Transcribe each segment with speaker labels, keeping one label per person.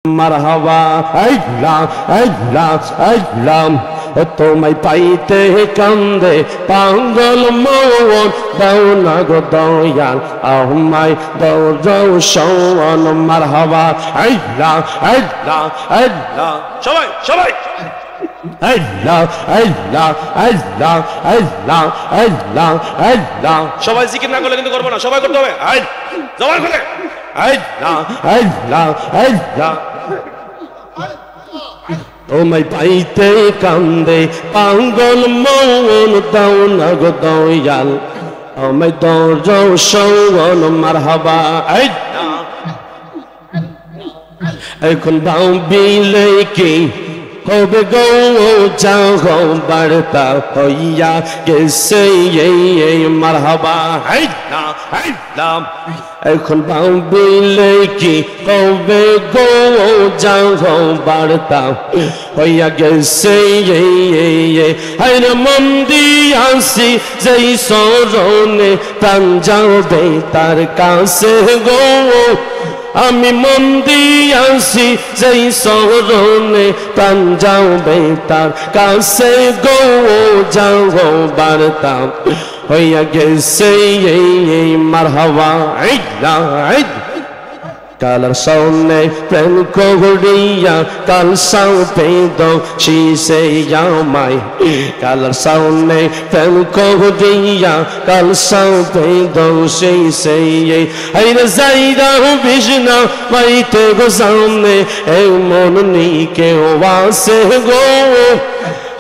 Speaker 1: মারহাবা আল্লাহ আল্লাহ আল্লাহ তোমায় পাইতে কান্দে পাগল মন দাও না গো দয়াল আমায় দাও রওশন মারহাবা আল্লাহ আল্লাহ আল্লাহ সবাই সবাই আল্লাহ আল্লাহ আল্লাহ আল্লাহ আল্লাহ আল্লাহ সবাই জিকির না করলে কিন্তু করবো না সবাই করতে হবে জবান করে আল্লাহ আল্লাহ আল্লাহ তোমায় পাইতে কান্দে পাগল মন দাও না গো দয়াল আমায় দাও রওশন মারহাবা আল্লাহ এখন দাও বিলে কি কবে গো যাও বার্তা হইয়া গেছে মারহাবা আল্লাহ আল্লাহ এখন ভাবিলে কি কবে গো যাও বার্তা হইয়া গেছে হায়রে মন দিয়াছি যেই স্মরণে প্রাণ যাবে তার কাছে গো আমি মন দিয়াছি যেই স্মরণে প্রাণ যাবে তার কাছে গো যাও বার্তা হইয়া গেছে মারহাবা আল্লাহ কালার সামনে প্রেম করিয়া কাল সাউপে দো শিসে আমায় কালার সামনে প্রেম করিয়া কাল সাউপে দো শিসে আইরে যাইরা বিষ্ণা মাইতে গো সামনে এই মন নিকে ওয়াসে গো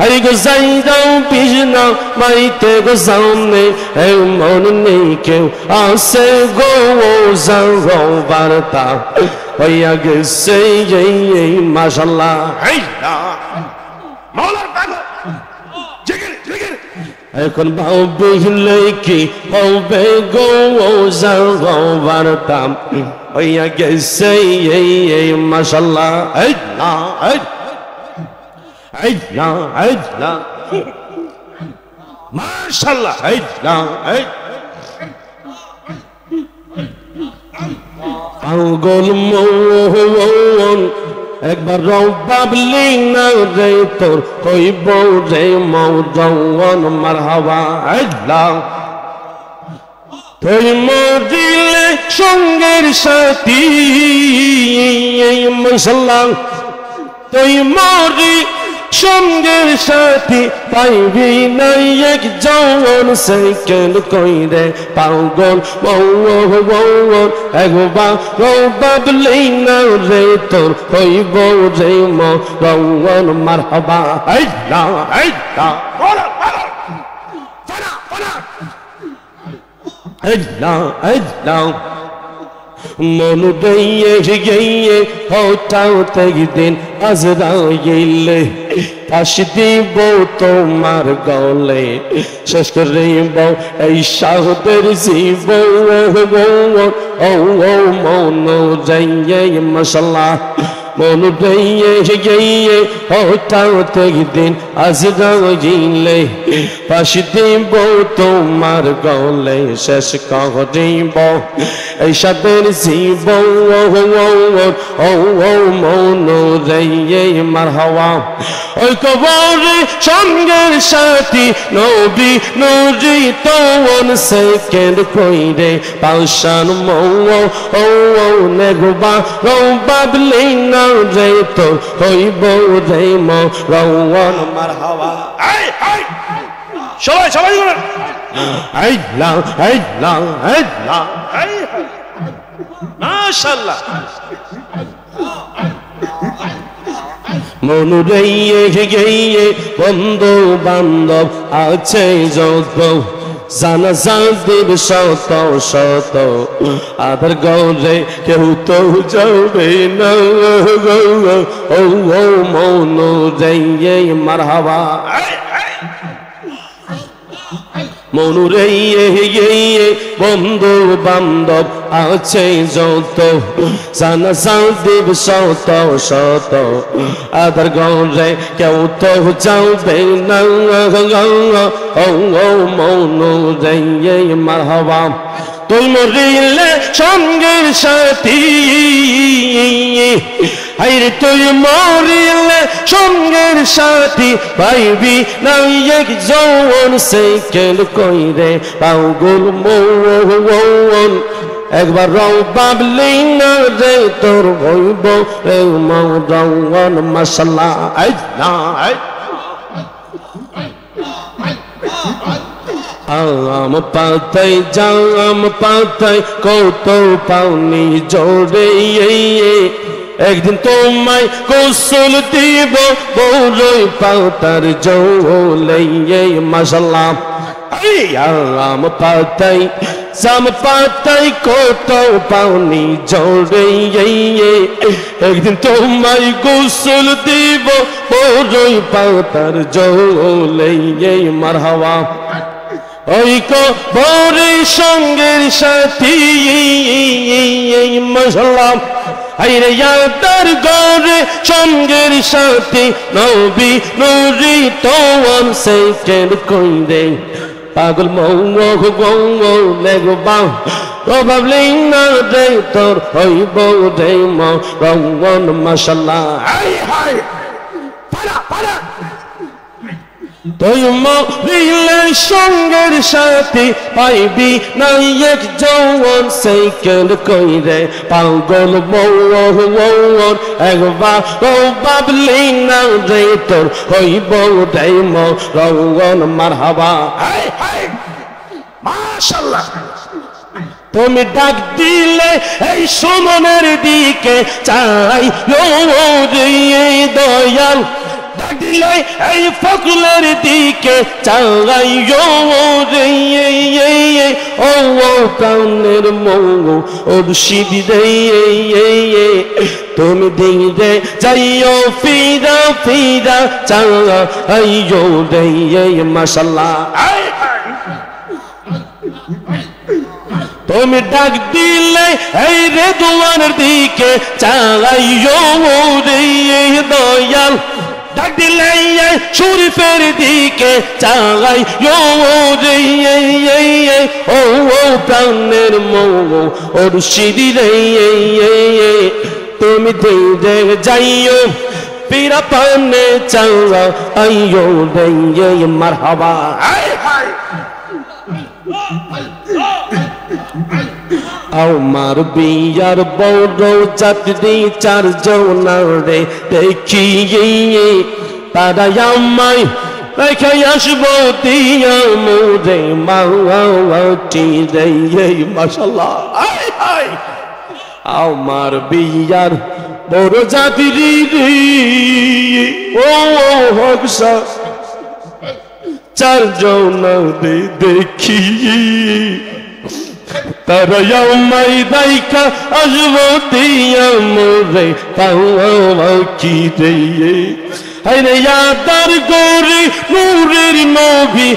Speaker 1: হরি গো যাইরাও বিষ্ণা মাইতে গো সামনে এই মন নিকে আসে গো যাও বার্তা হইয়া গেছে মাশাআল্লাহ মাওলার পাগল জিকির জিকির এখন ভাবিলে কি হবে গো যাও বার্তা হইয়া গেছে মাশাআল্লাহ আল্লাহ আল্লাহ আল্লাহ মাশাআল্লাহ আল্লাহ পাগল মন একবার ভাবলি না রে তোর কইব রে মৌজন মারহাবা আল্লাহ তুই মরিলে সঙ্গের সাথী মাশাআল্লাহ তুই মরি সঙ্গের সাথী পাইবি নাই একজন সাইকেল কইরে পাগল মন একবার ভাবলি না রে তোর হইব রে মন মারহাবা আল্লাহ আল্লাহ আল্লাহ আল্লাহ মন দিয়ে গিয়ে হঠাৎ একদিন আজরাইলে ফাঁস দিব তোমার গলে শেষ করিব এই সাহদের জীব ও মন যাইয়ে মাশাআল্লাহ মন দিয়ে গিয়ে হঠাৎ একদিন আজরাইলে ফাঁস দিব তোমার গলে শেষ করিব এই সাদের জীব ও মন যাইয়ে মারহাবা ওই কবরে সঙ্গের সাথী নবী নুরি তোন সেকেন্ড কইরে পাশান ও নেগবা বাবলি না রে তো হইব রে মরওয়ান মারহাবা সবাই সবাই বলেন আল্লাহ আল্লাহ আল্লাহ মাশাআল্লাহ মন রে গিয়ে বন্ধু বান্ধব আছে যত জানাজা দিব শত শত আধার গৌরে কেউ তো যাবে না ও মন রে মারহাবা মনুরে বন্ধু বান্ধব আছে যত জানাজা দিব শত শত আধার গৌরে কেউ তো যাবে না ও মনুরে মারহাবা তুই মরিলে সঙ্গের সাথী হাইরে তুই মরিলে সঙ্গের সাথী পাইবি না এক যৌবন সাইকেল কইরে পাগল মন একবার রং পাবলি না রে তোর হইব রে মৌরন মশলা না আম পাতাই জাম পাতাই কত পাওনি জোরে একদিন তোমায় গোসল দিব বড়ই পাতার জৌলে মশলা আম পাতাই জাম পাতাই কত পাওনি জোরে একদিন তোমায় গোসল দিব বড়ই পাতার জৌলে মারহাবা ওই কবরে সঙ্গের সাথী মশলা আইরে ইয়াদার গরে সঙ্গের সাথী নবী নুরি তোয়ান সাইকেল কইরে পাগল মৌ লেগো বাউ প্রভাবলি না রে তোর হইব রে মৌরন মশলা হাই হাই পালা পালা তুই মরিলে সঙ্গের সাথী পাইবি না এক যৌবন সাইকেল কইরে পাগল মৌর একবার ভাবলি না রে তোর হইব রে মৌরন মারহাবা মাশাআল্লাহ তুমি ডাক দিলে এই সুমনের দিকে চাই দয়াল ডাক দিলে এই ফকলের দিকে চাই ও প্রাণের মৌ মুর্শিদ রে তুমি দিলে যাইও ফিরা ফিরা চাই রে মাশাআল্লাহ তুমি ডাক দিলে এই রে দুয়ারের দিকে চাইও রে দয়াল ডাক দিলে শরীফের দিকে চাইও রে ও প্রাণের মৌ মুর্শিদ রে তুমি দিলে যাইও ফিরা পানে চাইও রে মারহাবা আমার বিয়ার বড় যাত্রী চারজন রে দেখি তারা আমায় রেখে আসবো দিয়া মোরে মাটি রে মাশাআল্লাহ আমার বিয়ার বড় যাত্রী রে ও হকসা চারজন রে দেখি তারা আমায় দেখা আসবো দিয়া মোরে পাওয়াকি রে আরে ইয়াদার গোরে নূরের নবী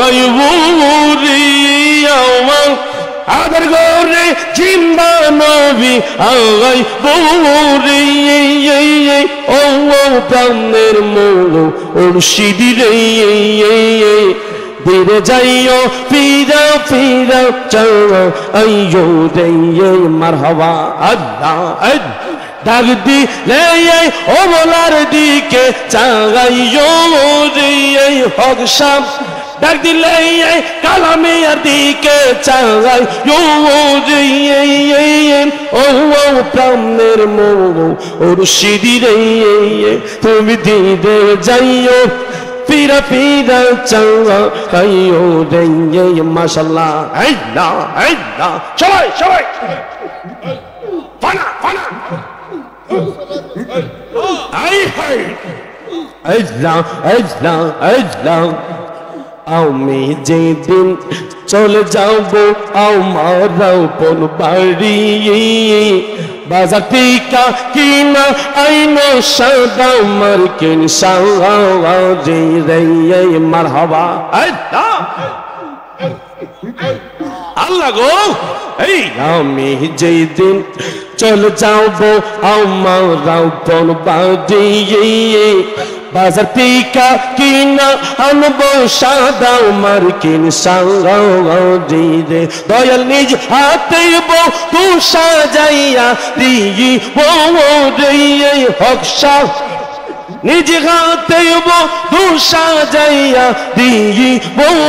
Speaker 1: আইবুরি আমার আদার গোরে জিন্দা নবী আইবুরি ও প্রাণের মৌ মুর্শিদ রে ধীরে যাইও ফিরা ফিরা চাইও রে মারহাবা আল্লাহ ডাক দিলে ও বলার দিকে চাইও রে হক শাম ডাক দিলে কালামিয়ার দিকে চাইও রে ও প্রাণের মৌ মুর্শিদ রে তুমি ধীরে যাইও ফিরা ফিরা চাইও রে মাশাআল্লাহ সবাই সবাই ফানা ফানা আমি যেদিন চলে যাবো আমার আপন বাড়ি বাজার টিকা কিনা আইনো সাদা মার্কিন সাওয়ারি রে মারহাবা আল্লাহ গো এই আমি যেদিন চলে যাবো আমার আপন বাড়ি বাজার টিকা কিনা আনবো সাদা মার্কিন সাঙ্গি রে দয়াল নিজ হাতে বউ সাজাইয়া দিই বউ রে হক শাহ নিজ হাতে বউ সাজাইয়া দিই বউ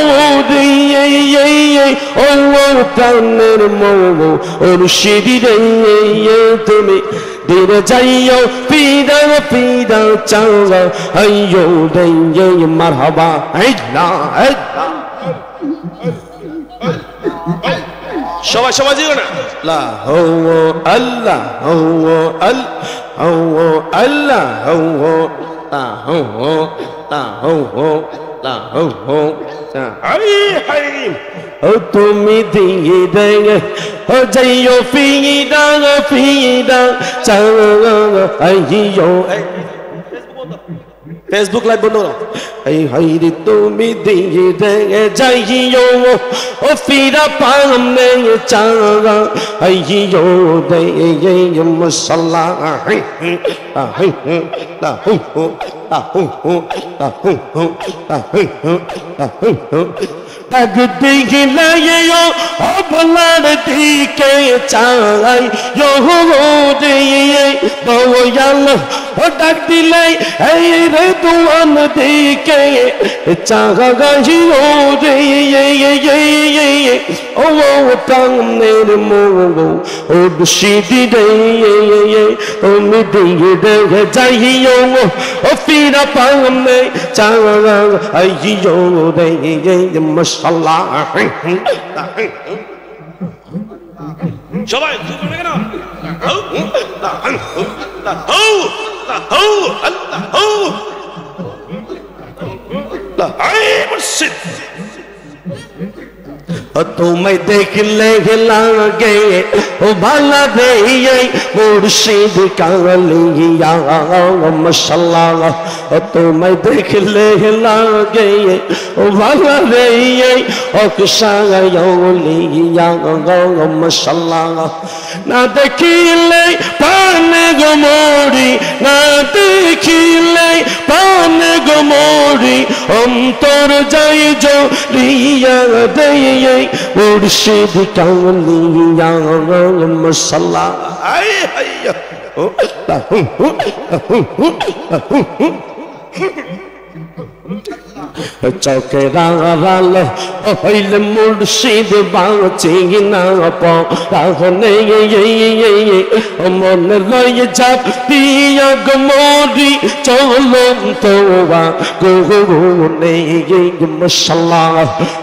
Speaker 1: রে ও প্রাণের মৌ মুর্শিদি রে তুমি দিন যাইও পিদা পিদা চাওয়া আইয়ো রে মারহাবা আল্লাহ সবাই সবাই জিও না লা হো আল্লাহ হো আল্লাহ আল্লাহ হো লা হো লা হো লা হো হাই হাই ও তুমি দিয়ে দেঙ্গে ও যাইও ফিদা ফিদা চাওয়া আইয়ো ফেসবুক লাইভ বন্ধ করো এই হাইরে তুমি দিয়ে দেঙ্গে যাইও ও ফিরা পামনে চাওয়া আইয়ো দে মুসল্লা লা হু লা হু লা হু লা হু লা হু লা হু तक दिखलायो भलार दिखे चाय यो हो दिए बोयल ओ तक दिले रे तुअन दिखे चागाही हो दिए ओ तंग मेरे मोगो ओ दुशीदी दे तुम दिए दे जाइयो ओ फिर पाने चागा आइयो दे मसाला সবাই করবে কেন तुम्हें देख ले लागे ओ भला दे मुर्शिद का लिया मसाला तुम्हें देख ले लागे ओ भला दे लिया मसाला ना देखिले पाने गमोरी ना देखिले पाने गमोरी हम तोर जाई जो लिया दे मुर्शिद का लिया मसाला आए हैया ओ चौके राल हईल मुर्शिद बाँचे ना पाने मन लय जाप दिया गमोरी चलो तो गोने मसाला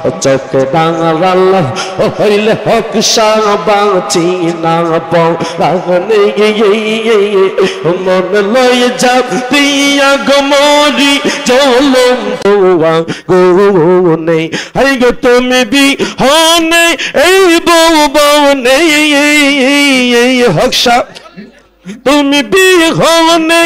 Speaker 1: चौके राल हईल हक शाह बाँचे ना पाने मन लय जाप दिया गमोरी चलो गोने हर गो तुम भी होने बोने हक्शा तुम भी होने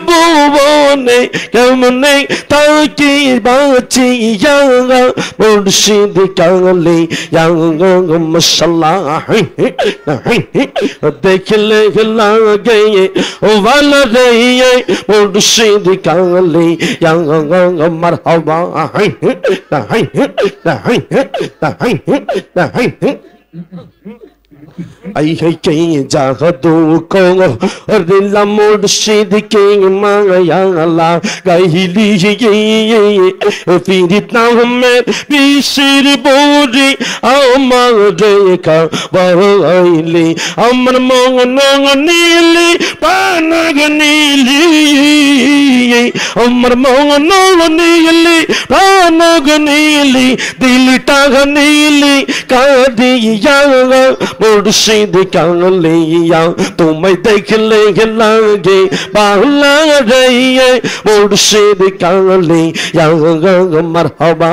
Speaker 1: बोने कमने ताकि बाची यांगा मुर्शिद काले यांगा मसाला देख ले लागे वाला रे मुर्शिद काले यांगा मरहबा आई है कहीं जादू को रिला मुर्शिद के माया ला गहिली फिर इतना हमें बिसर बोरी अमरे का बहली अमर मोंग नीली पानग नीली अमर मोंग नीली पानग नीली दिल टाग नीली का दिया मुर्शिद का लिया तुम्हें देख ले लागे बाला रे मुर्शिद का लिया मरहबा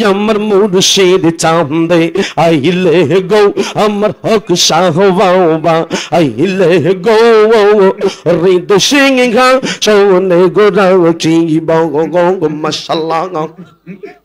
Speaker 1: अमर मुर्शिद चांदे आइले गो अमर हक शाहवाबा आइले गो रिद सिंह सोने गोरा ची बो गो मसाला